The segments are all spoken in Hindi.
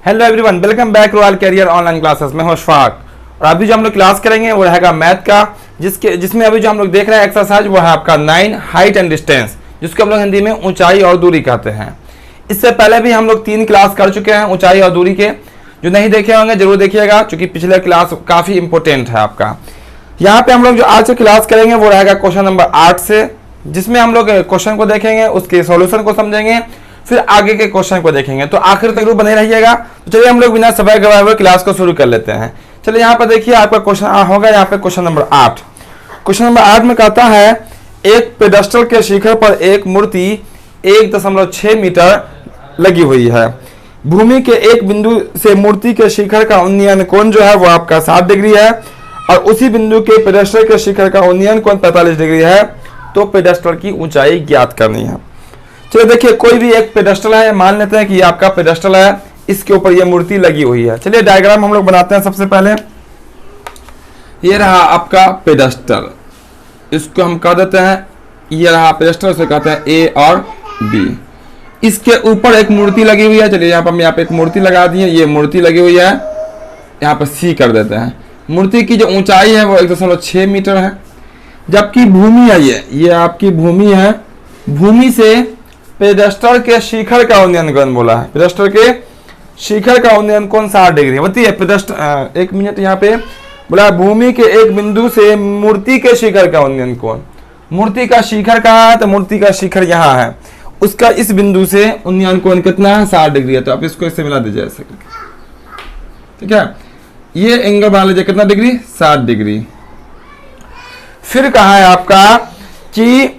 Hello everyone, welcome back Royal Career online classes में हूं अशफाक। और अभी जो हम लोग क्लास करेंगे वो रहेगा मैथ का, जिसमें अभी जो हम लोग देख रहे हैं एक्सरसाइज वो है आपका 9 हाइट एंड डिस्टेंस, जिसको हम लोग हिंदी में ऊंचाई और दूरी कहते हैं। इससे पहले भी हम लोग 3 क्लास कर चुके हैं ऊंचाई और दूरी के। जो नहीं देखे होंगे जरूर देखिएगा, क्योंकि पिछले क्लास काफी इंपॉर्टेंट है आपका। यहाँ पे हम लोग जो आज से क्लास करेंगे वो रहेगा क्वेश्चन नंबर 8 से, जिसमें हम लोग क्वेश्चन को देखेंगे, उसके सॉल्यूशन को समझेंगे, फिर आगे के क्वेश्चन को देखेंगे। तो आखिर तक बने रहिएगा। तो चलिए हम लोग बिना समय गवाए हुए क्लास को शुरू कर लेते हैं। चलिए यहाँ पर देखिए आपका क्वेश्चन होगा यहाँ पे क्वेश्चन नंबर 8। क्वेश्चन नंबर 8 में कहता है एक पेडेस्टल के शिखर पर एक मूर्ति 1.6 मीटर लगी हुई है। भूमि के एक बिंदु से मूर्ति के शिखर का उन्नयन कोण जो है वो आपका 60 डिग्री है, और उसी बिंदु के पेडेस्टल के शिखर का उन्नयन कोण 45 डिग्री है। तो पेडेस्टल की ऊंचाई ज्ञात करनी है। चलिए देखिए, कोई भी एक पेडेस्टल है, मान लेते हैं कि ये आपका पेडेस्टल है, इसके ऊपर ये मूर्ति लगी हुई है। चलिए डायग्राम हम लोग बनाते हैं। सबसे पहले ये रहा आपका पेडेस्टल, इसको हम कह देते हैं, ये रहा पेडेस्टल, इसे कहते हैं ए और बी। इसके ऊपर एक मूर्ति लगी हुई है। चलिए यहाँ पर हम यहाँ पे एक मूर्ति लगा दी है, ये मूर्ति लगी हुई है, यहाँ पर सी कर देते हैं। मूर्ति की जो ऊंचाई है वो 1.6 मीटर है, जबकि भूमि है ये आपकी भूमि है। भूमि से पेडेस्टल के शिखर का उन्नयन कोण बोला है, पेडेस्टल के शिखर का उन्नयन कोण 60 डिग्री है। बताइए पेडेस्टल, एक मिनट, यहाँ पे बोला भूमि के एक बिंदु से मूर्ति के शिखर का उन्नयन कोण। मूर्ति का शिखर कहाँ है? तो मूर्ति का शिखर यहाँ है, उसका इस बिंदु से उन्नयन कोण कितना है? 60 डिग्री है। तो आप इसको इससे मिला दीजिए ऐसे, ठीक है। ये एंगल बना लीजिए, कितना डिग्री? 60 डिग्री। फिर कहा है आपका कि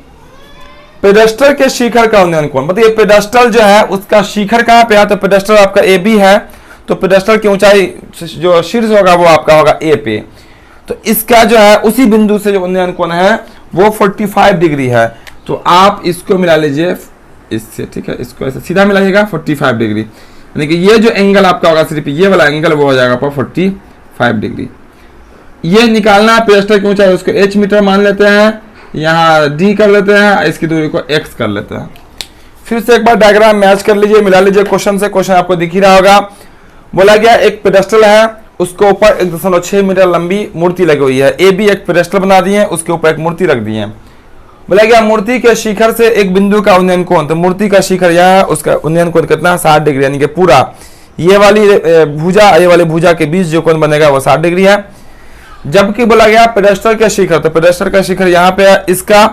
पेडेस्टल के शिखर का उन्नयन कोण। बताइए पेडेस्टल जो है उसका शिखर कहाँ पे है? तो पेडेस्टल आपका ए बी है, तो पेडेस्टल की ऊंचाई जो शीर्ष होगा वो आपका होगा ए पे। तो इसका जो है उसी बिंदु से जो उन्नयन कोण है वो 45 डिग्री है। तो आप इसको मिला लीजिए इससे, ठीक है, इसको ऐसे सीधा मिलाइएगा 45 डिग्री, यानी कि ये जो एंगल आपका होगा सिर्फ ये वाला एंगल वो हो जाएगा 45 डिग्री। ये निकालना है पेडेस्टल की ऊंचाई, उसको h मीटर मान लेते हैं, यहाँ d कर लेते हैं, इसकी दूरी को x कर लेते हैं। फिर से एक बार डायग्राम मैच कर लीजिए, मिला लीजिए क्वेश्चन से। क्वेश्चन आपको दिख ही रहा होगा। बोला गया एक पेडेस्टल है, उसके ऊपर 1.6 मीटर लंबी मूर्ति लगी हुई है। ए बी एक पेडेस्टल बना दिए, उसके ऊपर एक मूर्ति रख दी है। बोला गया मूर्ति के शिखर से एक बिंदु का उन्नयन कोण, तो मूर्ति का शिखर यहाँ है, उसका उन्नयन कोण कितना? 60 डिग्री, यानी कि पूरा ये वाली भुजा ये वाली भुजा के बीच जो कोण बनेगा वो 60 डिग्री है। जबकि बोला गया पेडेस्टल के शिखर, तो पेडेस्टल का शिखर यहाँ पे है, इसका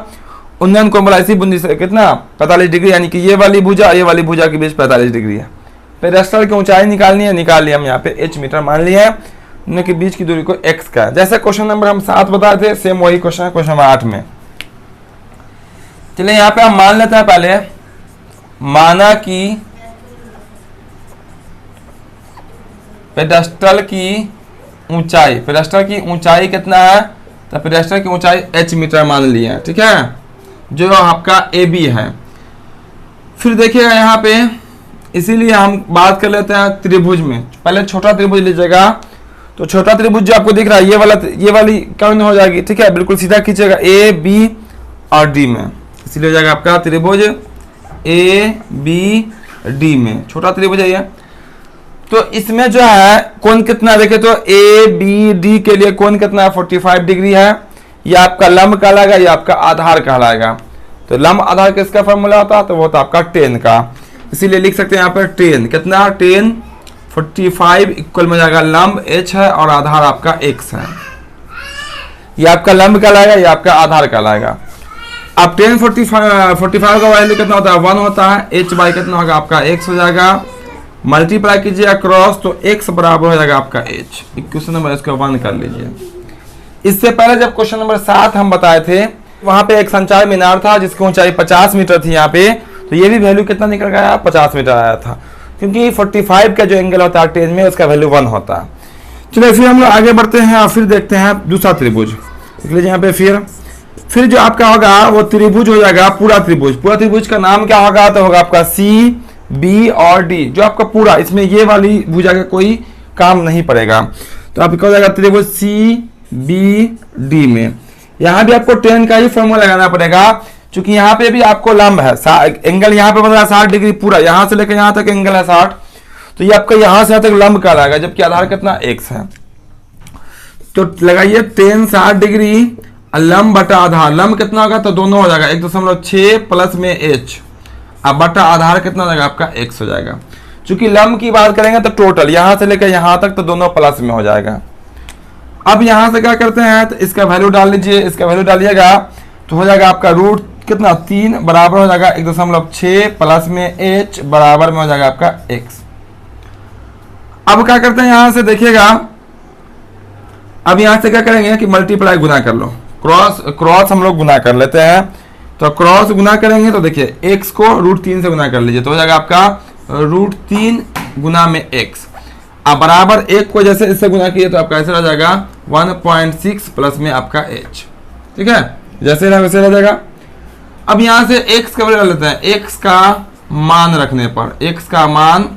उन्नयन कोण बोला इसी बिंदु से कितना? 45 डिग्री, यानी कि ये वाली भुजा के बीच 45 डिग्री है। पेडेस्टल की ऊंचाई निकालनी है, निकाल लिया हम यहाँ पे h मीटर मान लिया है, उनके के बीच की दूरी को x का है। जैसे क्वेश्चन नंबर हम 7 बताए थे, सेम वही क्वेश्चन है क्वेश्चन नंबर 8 में। चलिए यहाँ पे हम मान लेते हैं, पहले माना कि पेडेस्टल की ऊंचाई कितना है? तो पेडेस्टल की ऊंचाई h मीटर मान ली है, ठीक है, जो आपका ए बी है। फिर देखिएगा यहाँ पे, इसीलिए हम बात कर लेते हैं त्रिभुज में। पहले छोटा त्रिभुज लीजिएगा, तो छोटा त्रिभुज जो आपको दिख रहा है ये वाली कौन हो जाएगी? ठीक है, बिल्कुल सीधा खींचेगा ए बी और डी में, इसीलिए हो जाएगा आपका त्रिभुज ए बी डी में, छोटा त्रिभुज है ये। तो इसमें जो है कोण कितना देखे तो ए बी डी के लिए कोण कितना है? 45 डिग्री है। ये आपका लंब कहलाएगा, ये आपका आधार कहलाएगा। तो लंब आधार किसका फॉर्मूला होता है? तो वो होता है आपका tan का, इसीलिए लिख सकते हैं यहाँ पर tan कितना? tan 45 इक्वल में जाएगा लंब h है और आधार आपका x है। ये आपका लंब कहलाएगा, ये आपका आधार कहलाएगा। अब tan 45 का वैल्यू कितना होता है? 1 होता है। h बाई कितना होगा आपका? x हो जाएगा। मल्टीप्लाई कीजिए अक्रॉस, तो x बराबर हो जाएगा आपका h। क्वेश्चन नंबर इसको 1 कर लीजिए। इससे पहले जब क्वेश्चन नंबर 7 हम बताए थे, वहां पे एक संचार मीनार था जिसकी ऊंचाई 50 मीटर थी यहाँ पे, तो ये भी वैल्यू कितना निकल गया? 50 मीटर आया था, क्योंकि 45 का जो एंगल होता है tan में, उसका वैल्यू 1 होता है। चलिए फिर हम लोग आगे बढ़ते हैं और फिर देखते हैं दूसरा त्रिभुज। देख लीजिए यहाँ पे, फिर जो आपका होगा वो त्रिभुज हो जाएगा पूरा त्रिभुज। पूरा त्रिभुज का नाम क्या होगा? तो होगा आपका सी बी और डी, जो आपका पूरा, इसमें ये वाली भुजा का कोई काम नहीं पड़ेगा। तो आपका हो जाएगा त्रिभुज सी बी डी में। यहाँ भी आपको tan का ही फॉर्मूला लगाना पड़ेगा, क्योंकि यहाँ पे भी आपको लंब है, एंगल यहाँ पे बन रहा है 60 डिग्री पूरा, यहाँ से लेकर यहाँ तक एंगल है 60। तो ये आपका यहां से यहां तक लंब का आएगा, जबकि आधार कितना x है। तो लगाइए tan 60 डिग्री लंब बटा आधार, लंब कितना होगा तो दोनों हो जाएगा 1.6 प्लस में h, अब बटा आधार कितना हो जाएगा आपका x हो जाएगा। चूंकि लंब की बात करेंगे तो टोटल यहां से लेकर यहां तक तो दोनों प्लस में हो जाएगा। अब यहां से क्या करते हैं तो इसका वैल्यू डाल लीजिए, इसका वैल्यू डालिएगा तो हो जाएगा आपका रूट कितना 3 बराबर हो जाएगा 1.6 प्लस में h बराबर में हो जाएगा आपका x। अब क्या करते हैं यहां से देखिएगा, अब यहां से क्या करेंगे कि मल्टीप्लाई गुना कर लो, क्रॉस हम लोग गुना कर लेते हैं। तो क्रॉस गुना करेंगे तो देखिए x को √3 से गुना कर लीजिए तो हो जाएगा आपका √3 गुना में x। अब बराबर 1 को जैसे इससे गुना किए तो आपका ऐसे रह जाएगा 1.6 प्लस में आपका h, ठीक है, जैसे रहा वैसे रह जाएगा। अब यहां से x का वैल्यू डाल लेते हैं, x का मान रखने पर, x का मान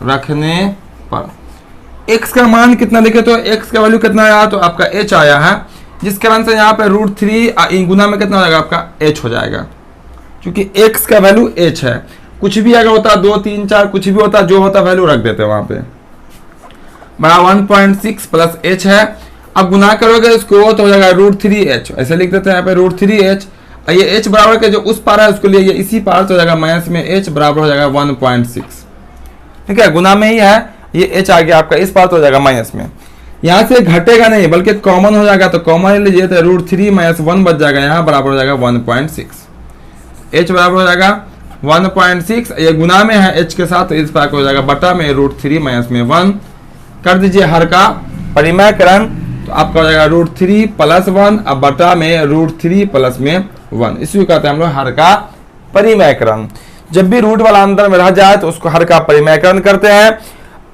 रखने पर x का मान कितना लिखे तो x का वैल्यू कितना आया तो आपका h आया है, जिस कारण से यहाँ पे √3 गुना में कितना हो जाएगा आपका h हो जाएगा, क्योंकि x का वैल्यू h है। कुछ भी अगर होता 2 3 4 कुछ भी होता, जो होता वैल्यू रख देते हैं वहां पे, बड़ा 1.6 प्लस h है। अब गुना करोगे इसको तो हो जाएगा √3h, ऐसे लिख देते हैं यहाँ पे √3h। ये h बराबर के जो उस पार है उसको लिए ये इसी पार तो हो जाएगा माइनस में h बराबर हो जाएगा 1.6, ठीक है, गुना में ही है, ये h आ गया आपका इस पार तो हो जाएगा माइनस में। यहाँ से घटेगा नहीं बल्कि कॉमन हो जाएगा, तो कॉमन लीजिए तो √3 - 1 बच जाएगा, यहाँ बराबर हो जाएगा 1.6, h बराबर हो जाएगा 1.6। ये गुना में है h के साथ तो इस पार हो जाएगा बटा में √3 - 1 कर दीजिए हर का परिमेयकरण, तो आपका हो जाएगा √3 + 1 अब बटा में √3 + में 1, इसी को कहते हैं हम लोग हर का परिमेयकरण। जब भी रूट वाला अंदर में रह जाए तो उसको हर का परिमेयकरण करते हैं।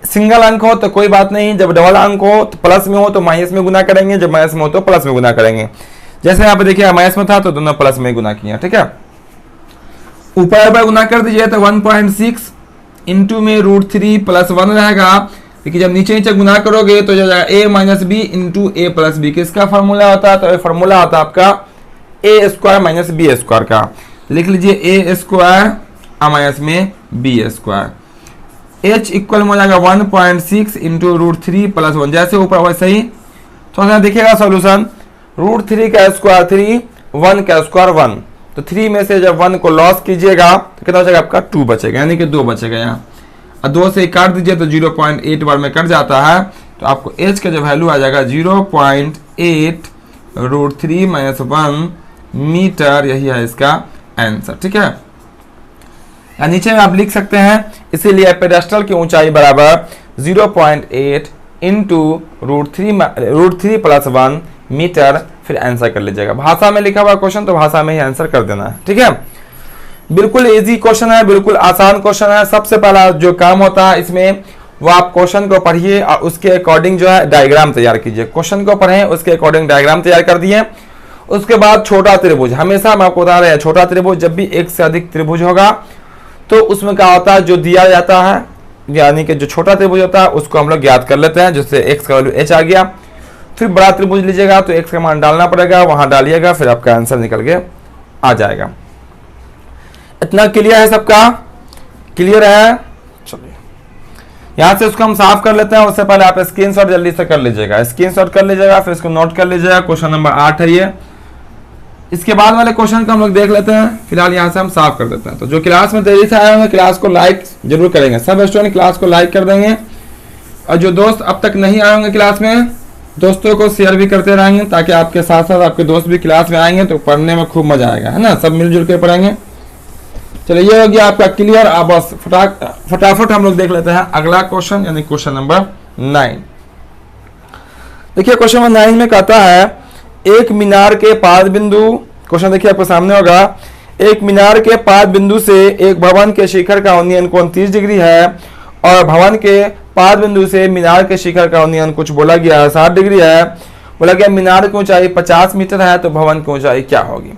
सिंगल अंक हो तो कोई बात नहीं, जब डबल अंक हो तो प्लस में हो तो माइनस में गुना करेंगे, जब माइनस में हो तो प्लस में गुना करेंगे। जैसे यहाँ पे देखिए माइनस में था तो दोनों प्लस में गुना किया, ठीक है। ऊपर गुना कर दीजिए तो 1.6 इंटू में √3 + 1 रहेगा, लेकिन जब नीचे नीचे गुना करोगे तो जो जाएगा a - b into a + b, किसका फॉर्मूला होता है तो ये फॉर्मूला होता है आपका a² - b² का। लिख लीजिए a² माइनस में b², h इक्वल हो जाएगा 1.6 इंटू √3 + 1, जैसे ऊपर वैसे ही। तो देखिएगा सॉल्यूशन, √3 का स्क्वायर 3, 1 का स्क्वायर 1, तो 3 में से जब 1 को लॉस कीजिएगा तो कितना हो जाएगा आपका 2 बचेगा, यानी कि 2 बचेगा यहाँ, और 2 से काट दीजिए तो 0.8 बार में कट जाता है, तो आपको h का जो वैल्यू आ जाएगा 0.8 √3 - 1 मीटर, यही है इसका आंसर, ठीक है। नीचे में आप लिख सकते हैं, इसीलिए पेडेस्टल की ऊंचाई बराबर 0.8 इंटू √3 + 1 मीटर, फिर आंसर कर लीजिएगा। भाषा में लिखा हुआ क्वेश्चन तो भाषा में ही आंसर कर देना है, ठीक है। बिल्कुल इजी क्वेश्चन है, बिल्कुल आसान क्वेश्चन है। सबसे पहला जो काम होता है इसमें वो आप क्वेश्चन को पढ़िए और उसके अकॉर्डिंग जो है डायग्राम तैयार कीजिए। क्वेश्चन को पढ़ें, उसके अकॉर्डिंग डायग्राम तैयार कर दिए। उसके बाद छोटा त्रिभुज, हमेशा हम आपको बता रहे हैं छोटा त्रिभुज, जब भी एक से अधिक त्रिभुज होगा तो उसमें क्या होता है, जो दिया जाता है यानी कि जो छोटा त्रिभुज होता है उसको हम लोग ज्ञात कर लेते हैं, जिससे x का वैल्यू h आ गया। फिर बड़ा त्रिभुज लीजिएगा तो x का मान डालना पड़ेगा, वहां डालिएगा, फिर आपका आंसर निकल के आ जाएगा। इतना क्लियर है, सबका क्लियर है। चलिए यहाँ से उसको हम साफ कर लेते हैं। उससे पहले आप स्क्रीनशॉट जल्दी से कर लीजिएगा, स्क्रीनशॉट कर लीजिएगा, फिर इसको नोट कर लीजिएगा। क्वेश्चन नंबर 8 है ये। इसके बाद वाले क्वेश्चन को हम लोग देख लेते हैं, फिलहाल यहाँ से हम साफ कर देते हैं। तो जो क्लास में देरी से आए होंगे क्लास को लाइक जरूर करेंगे, सब स्टूडेंट क्लास को लाइक कर देंगे, और जो दोस्त अब तक नहीं आए होंगे क्लास में दोस्तों को शेयर भी करते रहेंगे, ताकि आपके साथ साथ आपके दोस्त भी क्लास में आएंगे तो पढ़ने में खूब मजा आएगा, है ना, सब मिलजुल के पढ़ेंगे। चलिए ये हो गया आपका क्लियर। अब बस फटाफट हम लोग देख लेते हैं अगला क्वेश्चन, यानी क्वेश्चन नंबर 9। देखिए क्वेश्चन नंबर 9 में कहता है एक मीनार के पाद बिंदु, क्वेश्चन देखिए आपके सामने होगा, एक मीनार के पाद बिंदु से एक भवन के शिखर का उन्नयन कोण 30 डिग्री है, और भवन के पाद बिंदु से मीनार के शिखर का उन्नयन कुछ बोला गया है 60 डिग्री है। बोला गया मीनार की ऊंचाई 50 मीटर है, तो भवन की ऊंचाई क्या होगी।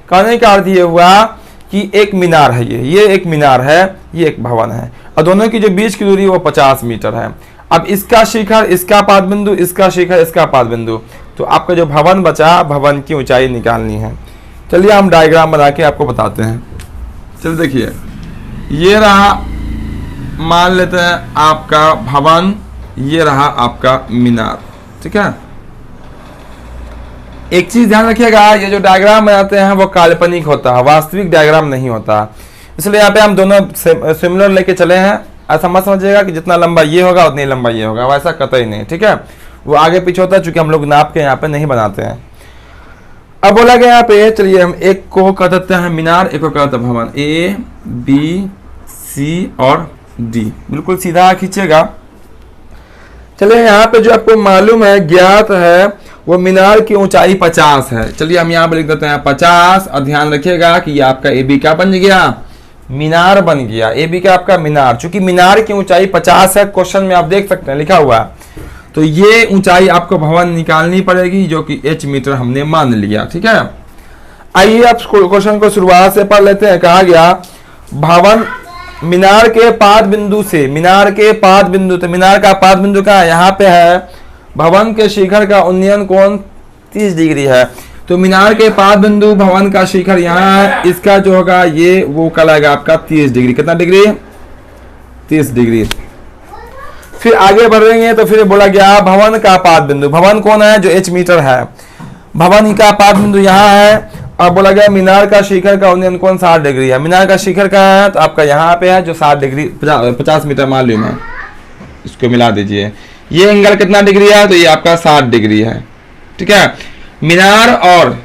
कहने का अर्थ ये हुआ कि एक मीनार है, ये एक मीनार है, ये एक भवन है, और दोनों की जो बीच की दूरी वो 50 मीटर है। अब इसका शिखर, इसका पाद बिंदु, इसका शिखर, इसका पाद बिंदु, तो आपका जो भवन बचा, भवन की ऊंचाई निकालनी है। चलिए हम डायग्राम बना के आपको बताते हैं। चलिए देखिए ये रहा मान लेते हैं आपका भवन, ये रहा आपका मीनार। ठीक है, एक चीज ध्यान रखिएगा, ये जो डायग्राम बनाते हैं वो काल्पनिक होता है, वास्तविक डायग्राम नहीं होता। इसलिए यहाँ पे हम दोनों सिमिलर लेके चले हैं। ऐसा मत समझिएगा कि जितना लंबा ये होगा उतनी लंबा ये होगा, वैसा कतई नहीं। ठीक है, वो आगे पीछे होता है, चूंकि हम लोग नाप के यहाँ पे नहीं बनाते हैं। अब बोला गया यहाँ पे, चलिए हम एक को कह देते हैं मीनार, एक को कह देते हैं भवन। ए बी सी और डी, बिल्कुल सीधा खींचेगा। चलिए यहाँ पे जो आपको मालूम है, ज्ञात है, वो मीनार की ऊंचाई 50 है। चलिए हम यहाँ पे लिख देते हैं 50, और ध्यान रखिएगा कि ये आपका ए बी क्या बन गया, मीनार बन गया। ए बी का आपका मीनार, चूंकि मीनार की ऊंचाई 50 है, क्वेश्चन में आप देख सकते हैं लिखा हुआ, तो ये ऊंचाई आपको भवन निकालनी पड़ेगी, जो कि h मीटर हमने मान लिया। ठीक है, आइए आप क्वेश्चन को शुरुआत से पढ़ लेते हैं। कहा गया भवन मीनार के पाद बिंदु से, मीनार के पाद बिंदु, तो मीनार का पाद बिंदु कहाँ है, यहाँ पे है। भवन के शिखर का उन्नयन कोण 30 डिग्री है, तो मीनार के पाद बिंदु भवन का शिखर यहाँ है, इसका जो होगा ये वो कहलाएगा आपका 30 डिग्री। कितना डिग्री, 30 डिग्री। फिर आगे बढ़ेंगे तो फिर बोला गया भवन का पाद बिंदु, भवन कौन है, जो h मीटर है, भवन का पाद बिंदु यहाँ है। और बोला गया मीनार का शिखर का उन्नयन कोण 60 डिग्री है। मीनार का शिखर कहाँ है, तो आपका यहाँ पे है, जो 60 डिग्री 50 मीटर मालूम है, इसको मिला दीजिए। ये एंगल कितना डिग्री है, तो ये आपका 60 डिग्री है। ठीक है, मीनार और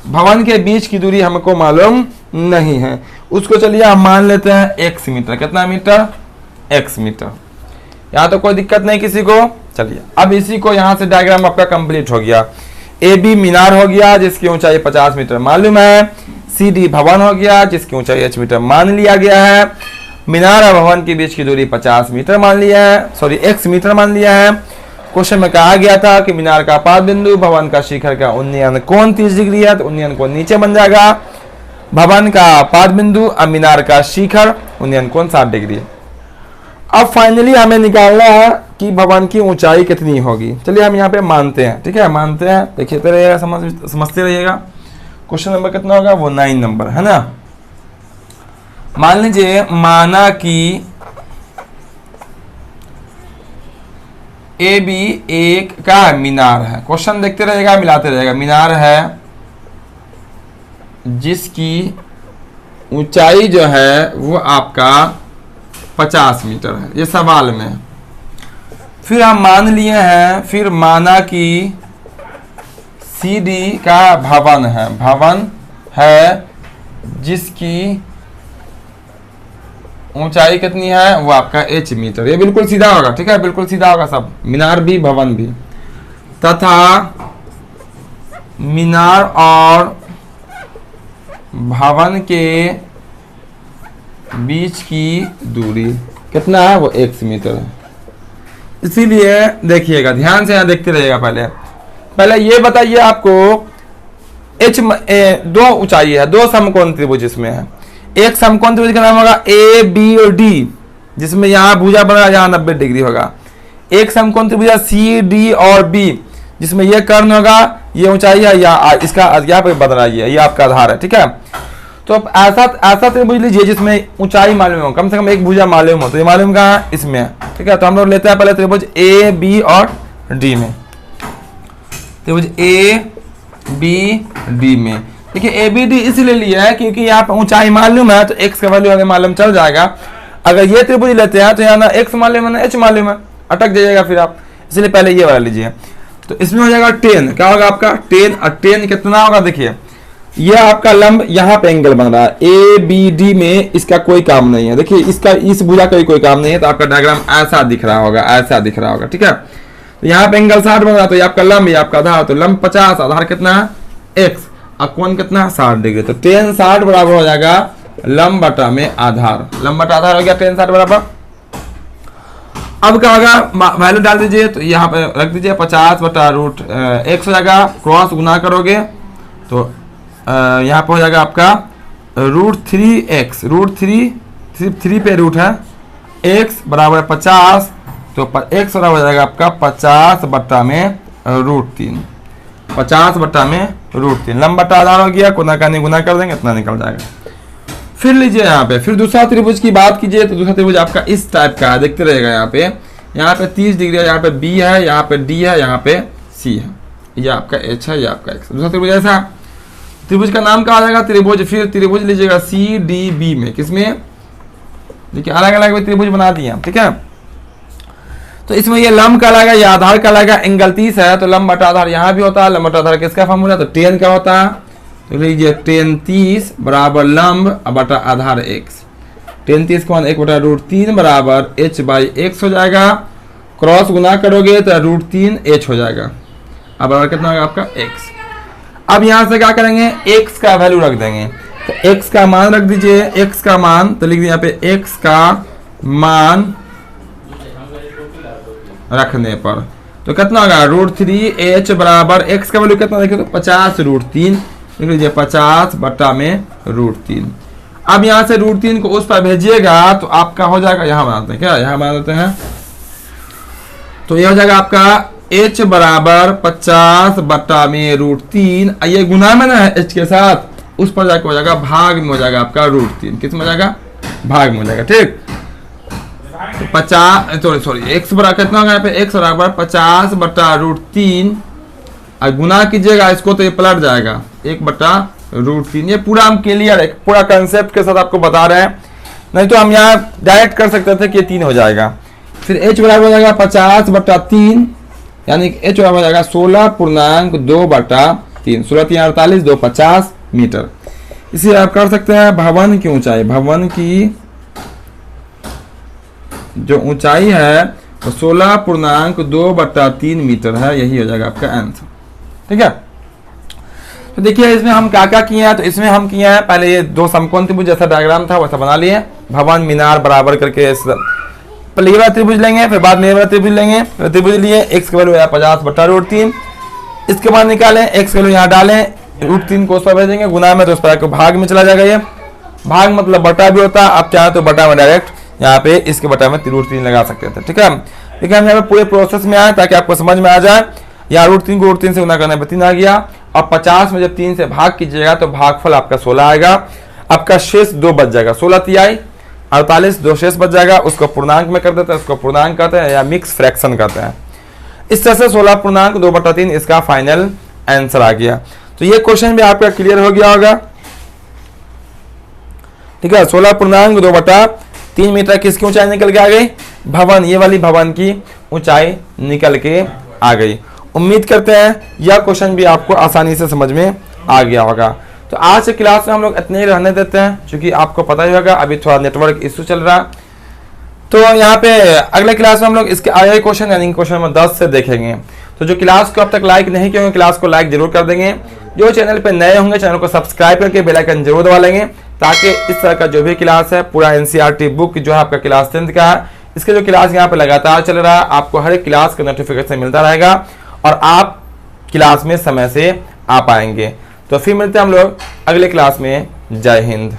भवन के बीच की दूरी हमको मालूम नहीं है, उसको चलिए हम मान लेते हैं x मीटर। कितना मीटर, x मीटर। यहाँ तो कोई दिक्कत नहीं किसी को। चलिए अब इसी को यहाँ से डायग्राम आपका कंप्लीट हो गया। ए बी मीनार हो गया, जिसकी ऊंचाई 50 मीटर मालूम है। सी डी भवन हो गया, जिसकी ऊंचाई h मीटर मान लिया गया है। मीनार और भवन के बीच की दूरी 50 मीटर मान लिया है, सॉरी x मीटर मान लिया है। क्वेश्चन में कहा गया था कि मीनार का पाद बिंदु भवन का शिखर का उन्नयन कोण 30 डिग्री है, तो उन्नयन कोण नीचे बन जाएगा। भवन का पाद बिंदु और मीनार का शिखर उन्नयन कोण 60 डिग्री। अब फाइनली हमें निकालना है कि भवन की ऊंचाई कितनी होगी। चलिए हम यहाँ पे मानते हैं। ठीक है, मानते हैं, देखिए रहिएगा, समझते रहिएगा। क्वेश्चन नंबर कितना होगा, वो 9 नंबर है ना। मान लीजिए माना कि ए बी एक का मीनार है। क्वेश्चन देखते रहेगा, मिलाते रहेगा। मीनार है जिसकी ऊंचाई जो है वो आपका 50 मीटर है, ये सवाल में। फिर हम मान लिए हैं, फिर माना कि सी डी का भवन है, भवन है जिसकी ऊंचाई कितनी है, वो आपका h मीटर। ये बिल्कुल सीधा होगा। ठीक है, बिल्कुल सीधा होगा सब, मीनार भी भवन भी। तथा मीनार और भवन के बीच की दूरी कितना है, वो x मीटर है। इसीलिए देखिएगा, ध्यान से यहाँ देखते रहिएगा। पहले ये बताइए आपको, दो ऊंचाई है, दो समकोण त्रिभुज इसमें है। एक समकोण त्रिभुज का नाम होगा ए बी और डी, जिसमें यहाँ भुजा बना, यहाँ 90 डिग्री होगा। एक समकोण त्रिभुज सी डी और बी, जिसमें ये कर्ण होगा, ये ऊंचाई है, या इसका यहाँ पे बदल रही है, ये आपका आधार है। ठीक है, तो ऐसा त्रिभुज लीजिए जिसमें ऊंचाई मालूम हो, कम से कम एक भुजा मालूम हो। तो ये मालूम कहाँ है, इसमें है। ठीक है, तो हम लोग लेते हैं पहले त्रिभुज ए बी और डी में। त्रिभुज ए बी डी में देखिए, ए बी डी इसलिए लिया है क्योंकि यहाँ पर ऊंचाई मालूम है, तो x का वैल्यू हमें मालूम चल जाएगा। अगर ये त्रिभुज लेते हैं तो यहाँ ना x मालूम है ना h मालूम है, अटक जाइएगा फिर आप। इसलिए पहले ये वाला लीजिए। तो इसमें हो जाएगा 10, क्या होगा आपका 10, और 10 कितना होगा, देखिए ये आपका लंब यहाँ पे एंगल बन रहा है ए बी डी में, इसका कोई काम नहीं है। देखिए इसका, इस भुजा का भी कोई काम नहीं है, तो आपका डायग्राम ऐसा दिख रहा होगा, ऐसा दिख रहा होगा। ठीक है, तो यहाँ पे एंगल 60 बन रहा है, तो ये आपका लंब, ये आपका आधार। तो लंब 50, आधार कितना है x, और कोण कितना है 60 डिग्री। तो 10 60 बराबर हो जाएगा लंब बटा में आधार। लंब बटा आधार हो गया 10 60 बराबर। अब क्या होगा, वैल्यू डाल दीजिए, तो यहाँ पे रख दीजिए 50 बटा रूट x हो जाएगा। क्रॉस गुना करोगे तो यहाँ पे हो जाएगा आपका रूट 3x, रूट 3 पे रूट है, x बराबर 50, तो x बराबर हो जाएगा आपका 50 बट्टा में रूट 3, 50 बट्टा में रूट 3। लंब बट्टा आधार हो गया, गुना का नहीं गुना कर देंगे, इतना निकल जाएगा। फिर लीजिए यहाँ पे, फिर दूसरा त्रिभुज की बात कीजिए तो दूसरा त्रिभुज आपका इस टाइप का है, देखते रहेगा। यहाँ पे 30 डिग्री है, यहाँ पे बी है, यहाँ पे डी है, यहाँ पे सी है, ये आपका एच है, ये आपका एक्स। दूसरा त्रिभुज ऐसा, त्रिभुज का नाम क्या आ जाएगा त्रिभुज, फिर त्रिभुज लीजिएगा सी डी बी में, किसमें देखिए अलग अलग त्रिभुज बना दिए, ठीक है। तो इसमें ये लंब का लगेगा, ये आधार का लगेगा, एंगल 30 है तो लंब बटा आधार यहाँ भी होता है। लंब बटा आधार किसका फॉर्मूला, तो tan का होता है, तो लीजिए tan 30 बराबर लंब बटा आधार x। tan 30 का मान 1/√3 बराबर h/x हो जाएगा। क्रॉस गुना करोगे तो √3h हो जाएगा। अब बराबर कितना होगा आपका x। अब यहाँ से क्या करेंगे, x का वैल्यू रख देंगे, तो x का मान रख दीजिए, x का मान तो लिख दिए यहाँ पे x का मान रखने पर तो कितना होगा √3h बराबर x का वैल्यू कितना देखिए तो 50√3, लिख लीजिए 50 बटा में √3। अब यहाँ से √3 को उस पर भेजिएगा तो आपका हो जाएगा, यहाँ बनाते हैं क्या, यहाँ बना देते हैं, तो ये हो जाएगा आपका h बराबर 50 बटा में √3, ये गुना में ना है h के साथ, उस पर जाकर हो जाएगा भाग में हो जाएगा आपका √3, किस में हो जाएगा, भाग में हो जाएगा, ठीक। 50 सॉरी x बराबर कितना होगा यहाँ पे, x बराबर 50 बटा √3, और गुना कीजिएगा इसको तो ये पलट जाएगा 1/√3। ये पूरा हम क्लियर है, पूरा कंसेप्ट के साथ आपको बता रहे हैं, नहीं तो हम यहाँ डायरेक्ट कर सकते थे कि ये 3 हो जाएगा। फिर h बराबर हो जाएगा 50 बटा 3, यानी h बराबर हो जाएगा 16.2/3, 16 × 48 2 50 मीटर। इसे आप कर सकते हैं भवन की ऊंचाई, भवन की जो ऊंचाई है तो 16.2/3 मीटर है, यही हो जाएगा आपका आंसर, ठीक है। तो देखिए इसमें हम क्या क्या किए हैं, तो इसमें हम किए हैं पहले ये दो समकोण त्रिभुज जैसा डायग्राम था वैसा बना लिए, भवन मीनार बराबर करके पहले ये वाला त्रिभुज लेंगे, फिर बाद में ये वाला त्रिभुज लेंगे। त्रिभुज लिए x का वैल्यू है 50 बटा √3, इसके बाद निकालें x का वैल्यू यहाँ डालें, √3 को उस पर भेजेंगे, गुना में तो उस पर भाग में चला जाएगा, ये भाग मतलब बटा भी होता है, आप चाहें तो बटा में डायरेक्ट यहाँ पे इसके बटा में √3 लगा सकते थे, ठीक है। लेकिन हम यहाँ पे पूरे प्रोसेस में आए ताकि आपको समझ में आ जाए। यहाँ √3 को √3 से गुना करने पर 3 आ गया, और 50 में जब 3 से भाग कीजिएगा तो भागफल आपका 16 आएगा, आपका शेष 2 बच जाएगा, 16 तिहाई 48 2 शेष बच जाएगा, उसको पूर्णांक में कर देते हैं, उसको पूर्णांक कहते हैं या मिक्स फ्रैक्शन कहते हैं। इस तरह से 16.2/3 इसका फाइनल आंसर आ गया। तो ये क्वेश्चन भी आपका क्लियर हो गया होगा, ठीक है। 16.2/3 मीटर किसकी ऊंचाई निकल के आ गई, भवन, ये वाली भवन की ऊंचाई निकल के आ गई। उम्मीद करते हैं यह क्वेश्चन भी आपको आसानी से समझ में आ गया होगा। तो आज के क्लास में हम लोग इतने ही रहने देते हैं, क्योंकि आपको पता ही होगा अभी थोड़ा नेटवर्क इशू चल रहा है। तो यहाँ पे अगले क्लास में हम लोग इसके आगे क्वेश्चन यानी क्वेश्चन नंबर 10 से देखेंगे। तो जो क्लास को अब तक लाइक नहीं किए होंगे क्लास को लाइक जरूर कर देंगे, जो चैनल पे नए होंगे चैनल को सब्सक्राइब करके बेल आइकन जरूर दबा लेंगे, ताकि इस तरह का जो भी क्लास है पूरा एनसीईआरटी बुक जो है आपका क्लास 10th का है, इसके जो क्लास यहाँ पे लगातार चल रहा है, आपको हर एक क्लास का नोटिफिकेशन मिलता रहेगा और आप क्लास में समय से आ पाएंगे। तो फिर मिलते हैं हम लोग अगले क्लास में। जय हिंद।